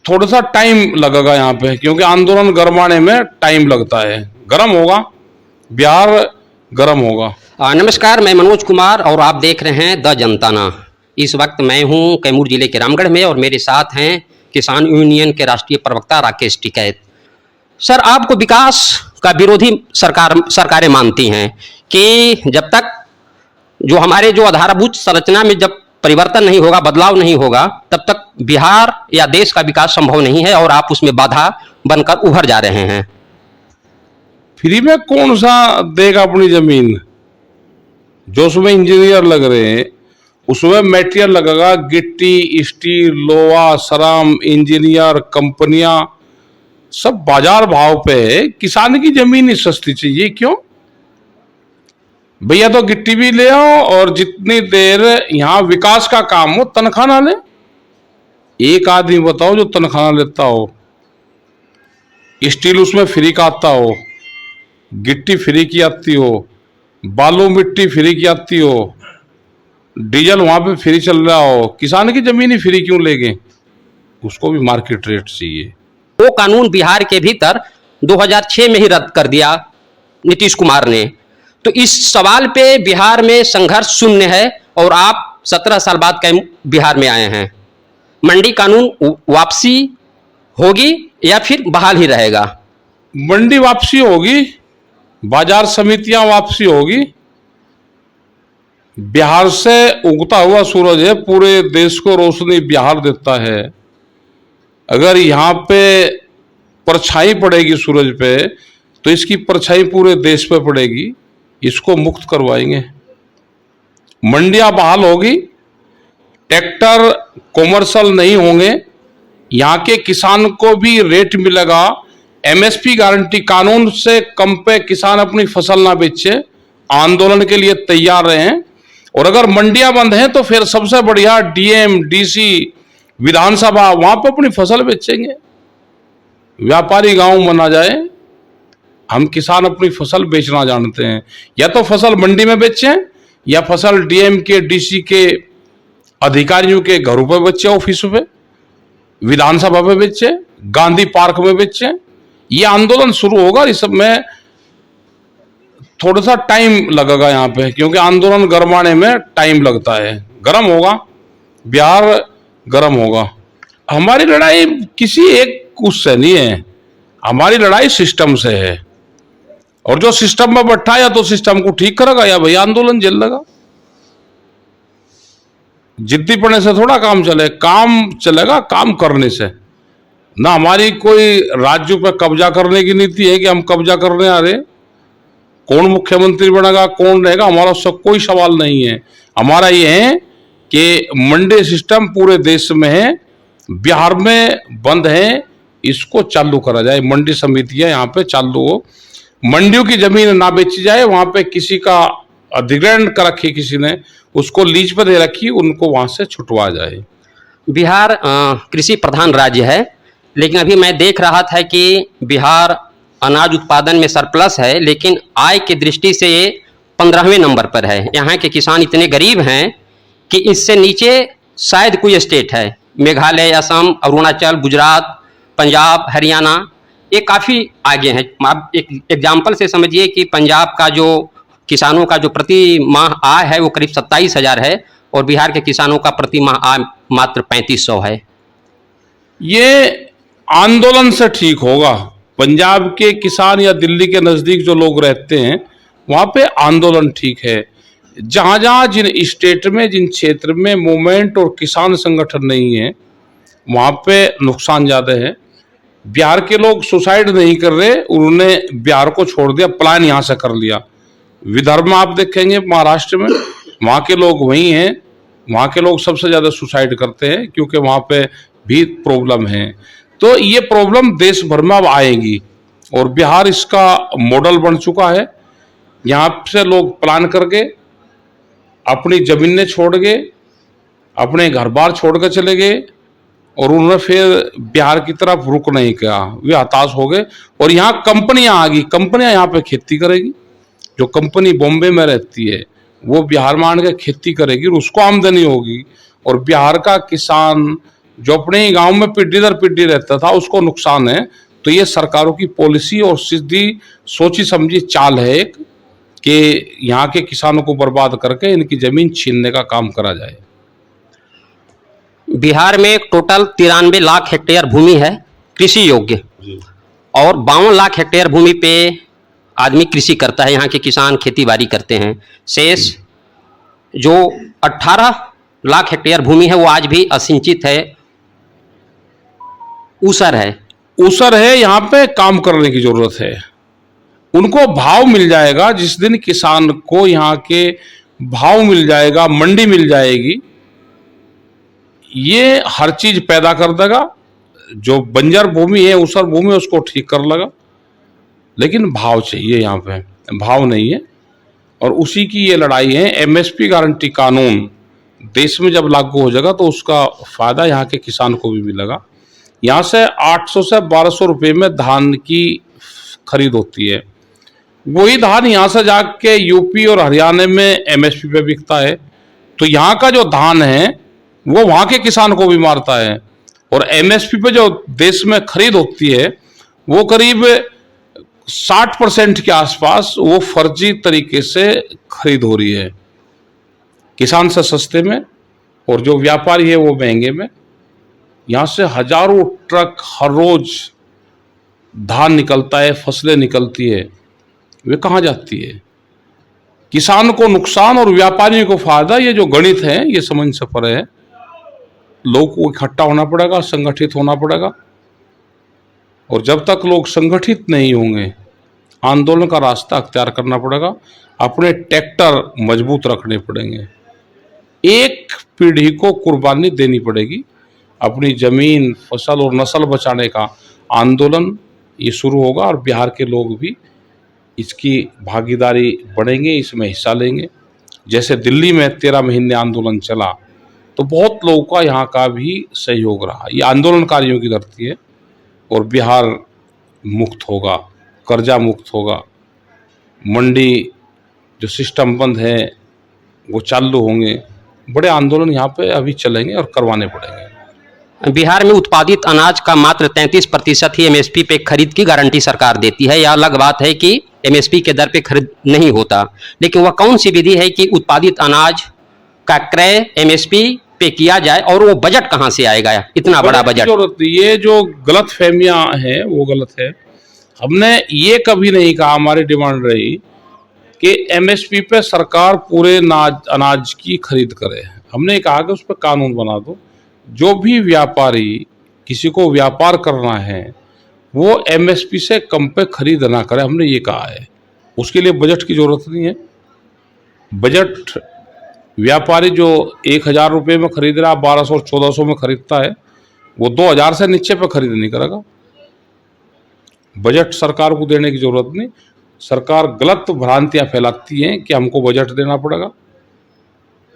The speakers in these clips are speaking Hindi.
थोड़ा सा टाइम लगेगा यहाँ पे, क्योंकि आंदोलन गरमाने में टाइम लगता है। गर्म होगा, बिहार गर्म होगा। नमस्कार, मैं मनोज कुमार और आप देख रहे हैं द जनताना। इस वक्त मैं हूं कैमूर जिले के रामगढ़ में और मेरे साथ हैं किसान यूनियन के राष्ट्रीय प्रवक्ता राकेश टिकैत। सर, आपको विकास का विरोधी सरकारें मानती हैं कि जब तक जो हमारे जो आधारभूत संरचना में जब परिवर्तन नहीं होगा, बदलाव नहीं होगा, तब तक बिहार या देश का विकास संभव नहीं है और आप उसमें बाधा बनकर उभर जा रहे हैं। फ्री में कौन सा देगा अपनी जमीन? जो उसमें इंजीनियर लग रहे हैं, उसमें मटेरियल लगेगा, गिट्टी, स्टील, लोहा, सराम, इंजीनियर, कंपनियां, सब बाजार भाव पे है। किसान की जमीन ही सस्ती चाहिए, क्यों भैया? तो गिट्टी भी ले आओ और जितनी देर यहां विकास का काम हो तनख्वाह ना ले। एक आदमी बताओ जो तनख्वाह लेता हो। स्टील उसमें फ्री का आता हो, गिट्टी फ्री की आती हो, बालू मिट्टी फ्री की आती हो, डीजल वहां पे फ्री चल रहा हो, किसान की जमीन ही फ्री क्यों लेंगे? उसको भी मार्केट रेट चाहिए। वो कानून बिहार के भीतर 2006 में ही रद्द कर दिया नीतीश कुमार ने। तो इस सवाल पे बिहार में संघर्ष शून्य है और आप 17 साल बाद बिहार में आए हैं। मंडी कानून वापसी होगी या फिर बहाल ही रहेगा? मंडी वापसी होगी, बाजार समितियां वापसी होगी। बिहार से उगता हुआ सूरज है, पूरे देश को रोशनी बिहार देता है। अगर यहाँ पे परछाई पड़ेगी सूरज पे, तो इसकी परछाई पूरे देश पे पड़ेगी। इसको मुक्त करवाएंगे, मंडियां बहाल होगी, ट्रैक्टर कॉमर्शियल नहीं होंगे, यहाँ के किसान को भी रेट मिलेगा। एमएसपी गारंटी कानून से कम पे किसान अपनी फसल ना बेचे। आंदोलन के लिए तैयार रहे। और अगर मंडियां बंद हैं तो फिर सबसे बढ़िया डीएम, डीसी, विधानसभा वहां पे अपनी फसल बेचेंगे। व्यापारी गांव बना जाए। हम किसान अपनी फसल बेचना जानते हैं। या तो फसल मंडी में बेचें या फसल डीएम के, डीसी के अधिकारियों के घरों पे बेचे, ऑफिसों पे, विधानसभा पे बेचे, गांधी पार्क में बेचे। ये आंदोलन शुरू होगा। इस सब में थोड़ा सा टाइम लगेगा यहाँ पे, क्योंकि आंदोलन गरमाने में टाइम लगता है। गर्म होगा, बिहार गर्म होगा। हमारी लड़ाई किसी एक उससे नहीं है, हमारी लड़ाई सिस्टम से है। और जो सिस्टम में बैठा या तो सिस्टम को ठीक करेगा या भैया आंदोलन झेल लेगा। जिद्दी पड़ने से थोड़ा काम चले, काम चलेगा काम करने से। ना हमारी कोई राज्य पर कब्जा करने की नीति है कि हम कब्जा करने आ रहे। कौन मुख्यमंत्री बनेगा, कौन रहेगा, हमारा उससे कोई सवाल नहीं है। हमारा ये है कि मंडी सिस्टम पूरे देश में है, बिहार में बंद है, इसको चालू करा जाए। मंडी समितियां यहाँ पे चालू हो, मंडियों की जमीन ना बेची जाए। वहां पे किसी का अधिग्रहण कर रखी, किसी ने उसको लीज पर दे रखी, उनको वहां से छुटवा जाए। बिहार कृषि प्रधान राज्य है, लेकिन अभी मैं देख रहा था कि बिहार अनाज उत्पादन में सरप्लस है, लेकिन आय की दृष्टि से ये 15वें नंबर पर है। यहाँ के किसान इतने गरीब हैं कि इससे नीचे शायद कोई स्टेट है। मेघालय, असम, अरुणाचल, गुजरात, पंजाब, हरियाणा, ये काफ़ी आगे हैं। आप एक एग्जाम्पल से समझिए कि पंजाब का जो किसानों का जो प्रति माह आय है वो करीब 27,000 है और बिहार के किसानों का प्रति माह आय मात्र 3500 है। ये आंदोलन से ठीक होगा। पंजाब के किसान या दिल्ली के नज़दीक जो लोग रहते हैं, वहाँ पे आंदोलन ठीक है। जहाँ जहाँ जिन स्टेट में, जिन क्षेत्र में मूवमेंट और किसान संगठन नहीं है, वहाँ पे नुकसान ज़्यादा है। बिहार के लोग सुसाइड नहीं कर रहे, उन्होंने बिहार को छोड़ दिया, प्लान यहाँ से कर लिया। विदर्भ में आप देखेंगे, महाराष्ट्र में, वहाँ के लोग वहीं हैं। वहाँ के लोग सबसे ज़्यादा सुसाइड करते हैं, क्योंकि वहाँ पे भी प्रॉब्लम है। तो ये प्रॉब्लम देश भर में अब आएगी और बिहार इसका मॉडल बन चुका है। यहाँ से लोग प्लान करके अपनी जमीनें छोड़ गए, अपने घर बार छोड़ कर चले गए और उन्होंने फिर बिहार की तरफ रुक नहीं किया। वे हताश हो गए और यहाँ कंपनियां आ गई। कंपनियां यहाँ पे खेती करेगी। जो कंपनी बॉम्बे में रहती है वो बिहार में आने के खेती करेगी और उसको आमदनी होगी। और बिहार का किसान जो अपने ही गांव में पिड्डी दर पिड्डी रहता था उसको नुकसान है। तो ये सरकारों की पॉलिसी और सीधी सोची समझी चाल है एक, कि यहाँ के किसानों को बर्बाद करके इनकी जमीन छीनने का काम करा जाए। बिहार में टोटल 93 लाख हेक्टेयर भूमि है कृषि योग्य, और 52 लाख हेक्टेयर भूमि पे आदमी कृषि करता है, यहाँ के किसान खेती बाड़ी करते हैं। शेष जो 18 लाख हेक्टेयर भूमि है वो आज भी असिंचित है, ऊसर है। यहाँ पे काम करने की जरूरत है। उनको भाव मिल जाएगा जिस दिन किसान को यहाँ के भाव मिल जाएगा, मंडी मिल जाएगी, ये हर चीज पैदा कर देगा। जो बंजर भूमि है, ऊसर भूमि, उसको ठीक कर लेगा। लेकिन भाव चाहिए, यहाँ पे भाव नहीं है। और उसी की ये लड़ाई है। एमएसपी गारंटी कानून देश में जब लागू हो जाएगा तो उसका फायदा यहाँ के किसान को भी मिलेगा। यहाँ से 800 से 1200 रुपये में धान की खरीद होती है। वही धान यहाँ से जाके यूपी और हरियाणा में एमएसपी पे बिकता है। तो यहाँ का जो धान है वो वहाँ के किसान को भी मारता है। और एमएसपी पे जो देश में खरीद होती है वो करीब 60% के आसपास वो फर्जी तरीके से खरीद हो रही है, किसान से सस्ते में और जो व्यापारी है वो महंगे में। यहाँ से हजारों ट्रक हर रोज धान निकलता है, फसलें निकलती है, वे कहाँ जाती है? किसान को नुकसान और व्यापारियों को फायदा। ये जो गणित है ये समझ से परे है। लोगों को इकट्ठा होना पड़ेगा, संगठित होना पड़ेगा। और जब तक लोग संगठित नहीं होंगे, आंदोलन का रास्ता अख्तियार करना पड़ेगा। अपने ट्रैक्टर मजबूत रखने पड़ेंगे। एक पीढ़ी को कुर्बानी देनी पड़ेगी। अपनी जमीन, फसल और नस्ल बचाने का आंदोलन ये शुरू होगा और बिहार के लोग भी इसकी भागीदारी बढ़ेंगे, इसमें हिस्सा लेंगे। जैसे दिल्ली में 13 महीने आंदोलन चला तो बहुत लोगों का यहाँ का भी सहयोग रहा। ये आंदोलनकारियों की धरती है और बिहार मुक्त होगा, कर्जा मुक्त होगा। मंडी जो सिस्टम बंद है वो चालू होंगे। बड़े आंदोलन यहाँ पे अभी चलेंगे और करवाने पड़ेंगे। बिहार में उत्पादित अनाज का मात्र 33% ही एमएसपी पे खरीद की गारंटी सरकार देती है। यह अलग बात है कि एमएसपी के दर पे खरीद नहीं होता, लेकिन वह कौन सी विधि है कि उत्पादित अनाज का क्रय एमएसपी पे किया जाए, और वो बजट कहाँ से आएगा, इतना बड़ा बजट? ये जो गलत फहमियां है वो गलत है। हमने ये कभी नहीं कहा, हमारी डिमांड रही कि एमएसपी पे सरकार पूरे अनाज की खरीद करे। हमने कहा कि उस पर कानून बना दो। जो भी व्यापारी, किसी को व्यापार करना है, वो एमएसपी से कम पे खरीद ना करे। हमने ये कहा है। उसके लिए बजट की जरूरत नहीं है। बजट व्यापारी जो 1000 रुपये में खरीद रहा है, 1200 और 1400 में खरीदता है, वो 2000 से नीचे पे खरीद नहीं करेगा। बजट सरकार को देने की जरूरत नहीं। सरकार गलत भ्रांतियां फैलाती हैं कि हमको बजट देना पड़ेगा।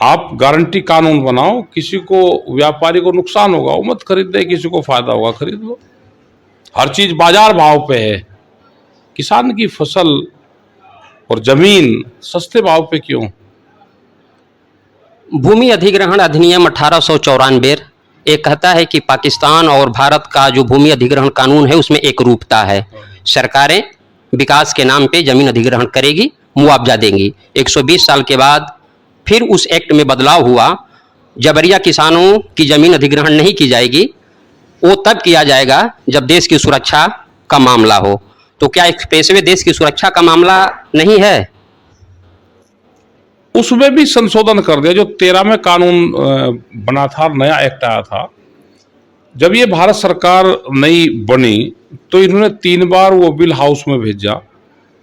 आप गारंटी कानून बनाओ, किसी को, व्यापारी को नुकसान होगा वो मत खरीद दे, किसी को फायदा होगा खरीद लो। हर चीज बाजार भाव पे है। किसान की फसल और जमीन सस्ते भाव पे क्यों? भूमि अधिग्रहण अधिनियम 1894 ये कहता है कि पाकिस्तान और भारत का जो भूमि अधिग्रहण कानून है उसमें एक रूपता है। सरकारें विकास के नाम पे जमीन अधिग्रहण करेगी, मुआवजा देंगी। 120 साल के बाद फिर उस एक्ट में बदलाव हुआ। जबरिया किसानों की जमीन अधिग्रहण नहीं की जाएगी, वो तब किया जाएगा जब देश की सुरक्षा का मामला हो। तो क्या एक पेशवे देश की सुरक्षा का मामला नहीं है? उसमें भी संशोधन कर दिया। जो 13 में कानून बना था, नया एक्ट आया था, जब ये भारत सरकार नई बनी तो इन्होंने 3 बार वो बिल हाउस में भेजा,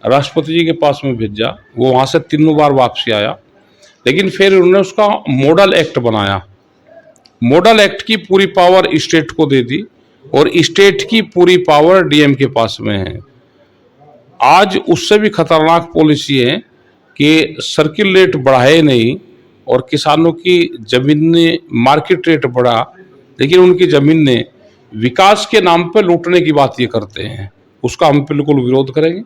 राष्ट्रपति जी के पास में भेजा, वो वहाँ से 3 बार वापसी आया। लेकिन फिर उन्होंने उसका मॉडल एक्ट बनाया। मॉडल एक्ट की पूरी पावर स्टेट को दे दी और स्टेट की पूरी पावर डीएम के पास में है। आज उससे भी खतरनाक पॉलिसी है कि सर्किल रेट बढ़ाए नहीं और किसानों की जमीन ने मार्केट रेट बढ़ा, लेकिन उनकी जमीन ने विकास के नाम पे लूटने की बात ये करते हैं। उसका हम बिल्कुल विरोध करेंगे।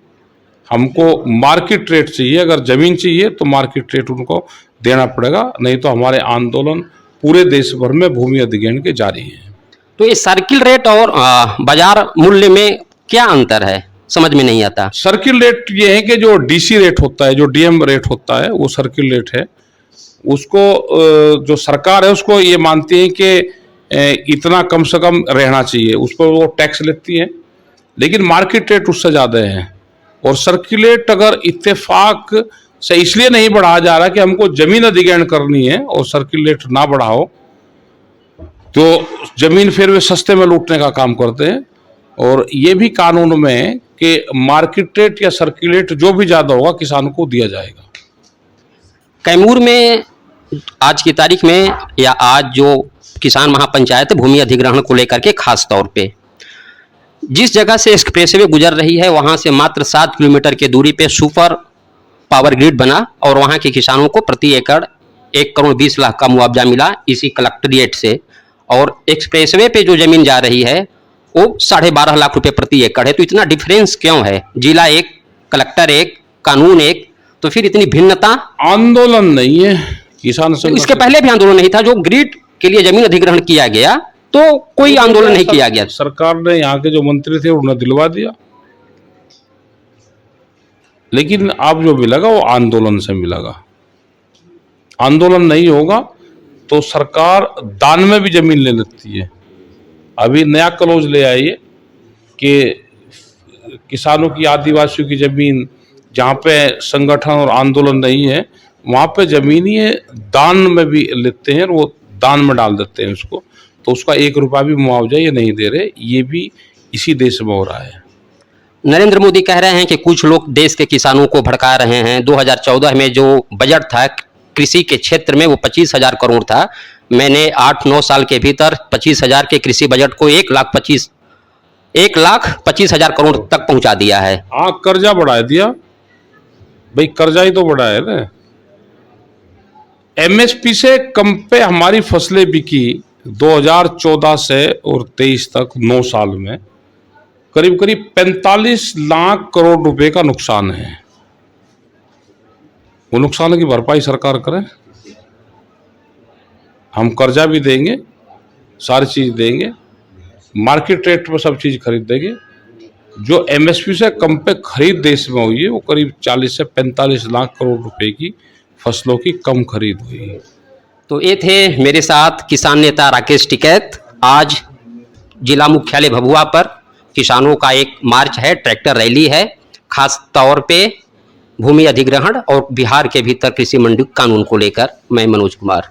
हमको मार्केट रेट चाहिए। अगर जमीन चाहिए तो मार्केट रेट उनको देना पड़ेगा, नहीं तो हमारे आंदोलन पूरे देश भर में भूमि अधिग्रहण के जारी हैं। तो ये सर्किल रेट और बाजार मूल्य में क्या अंतर है, समझ में नहीं आता। सर्किल रेट ये है कि जो डीसी रेट होता है, जो डीएम रेट होता है, वो सर्किल रेट है। उसको जो सरकार है उसको ये मानती है कि इतना कम से कम रहना चाहिए, उस पर वो टैक्स लेती है, लेकिन मार्केट रेट उससे ज़्यादा है। और सर्कुलेट अगर इत्तेफाक से इसलिए नहीं बढ़ाया जा रहा कि हमको जमीन अधिग्रहण करनी है और सर्कुलेट ना बढ़ाओ, तो जमीन फिर वे सस्ते में लूटने का काम करते हैं। और ये भी कानून में कि मार्केट रेट या सर्कुलेट जो भी ज़्यादा होगा किसान को दिया जाएगा। कैमूर में आज की तारीख में या आज जो किसान महापंचायत भूमि अधिग्रहण को लेकर के खास तौर पे जिस जगह से एक्सप्रेसवे गुजर रही है वहां से मात्र 7 किलोमीटर की दूरी पे सुपर पावर ग्रिड बना और वहां के किसानों को प्रति एकड़ 1,20,00,000 का मुआवजा मिला इसी कलेक्ट्रेट से। और एक्सप्रेसवे पे जो जमीन जा रही है वो 12.5 लाख रुपए प्रति एकड़ है। तो इतना डिफरेंस क्यों है? जिला एक, कलेक्टर एक, कानून एक, तो फिर इतनी भिन्नता। आंदोलन नहीं है किसान संगठन। इसके पहले भी आंदोलन नहीं था, जो ग्रिड के लिए जमीन अधिग्रहण किया गया तो कोई आंदोलन नहीं किया गया। सरकार ने, यहाँ के जो मंत्री थे उन्हें दिलवा दिया, लेकिन अब जो मिलेगा वो आंदोलन से मिलेगा। आंदोलन नहीं होगा तो सरकार दान में भी जमीन ले लेती है। अभी नया क्लोज ले आई है कि किसानों की, आदिवासियों की जमीन जहाँ पे संगठन और आंदोलन नहीं है वहाँ पे जमीन ये दान में भी लेते हैं और वो दान में डाल देते हैं उसको, तो उसका 1 रुपया भी मुआवजा ये नहीं दे रहे। ये भी इसी देश में हो रहा है। नरेंद्र मोदी कह रहे हैं कि कुछ लोग देश के किसानों को भड़का रहे हैं। 2014 में जो बजट था कृषि के क्षेत्र में वो 25,000 करोड़ था। मैंने 8-9 साल के भीतर 25,000 के कृषि बजट को 1,25,000 करोड़ तक पहुंचा दिया है। हाँ, कर्जा बढ़ा दिया भाई, कर्जा ही तो बढ़ा है ना। एमएसपी से कम पे हमारी फसलें बिकी 2014 से और 23 तक 9 साल में करीब करीब 45 लाख करोड़ रुपए का नुकसान है। वो नुकसान की भरपाई सरकार करे। हम कर्जा भी देंगे, सारी चीज देंगे, मार्केट रेट पर सब चीज खरीद देंगे। जो एमएसपी से कम पे खरीद देश में हुई है वो करीब 40 से 45 लाख करोड़ रुपए की फसलों की कम खरीद हुई है। तो ये थे मेरे साथ किसान नेता राकेश टिकैत। आज जिला मुख्यालय भभुआ पर किसानों का एक मार्च है, ट्रैक्टर रैली है, खास तौर पे भूमि अधिग्रहण और बिहार के भीतर कृषि मंडी कानून को लेकर। मैं मनोज कुमार।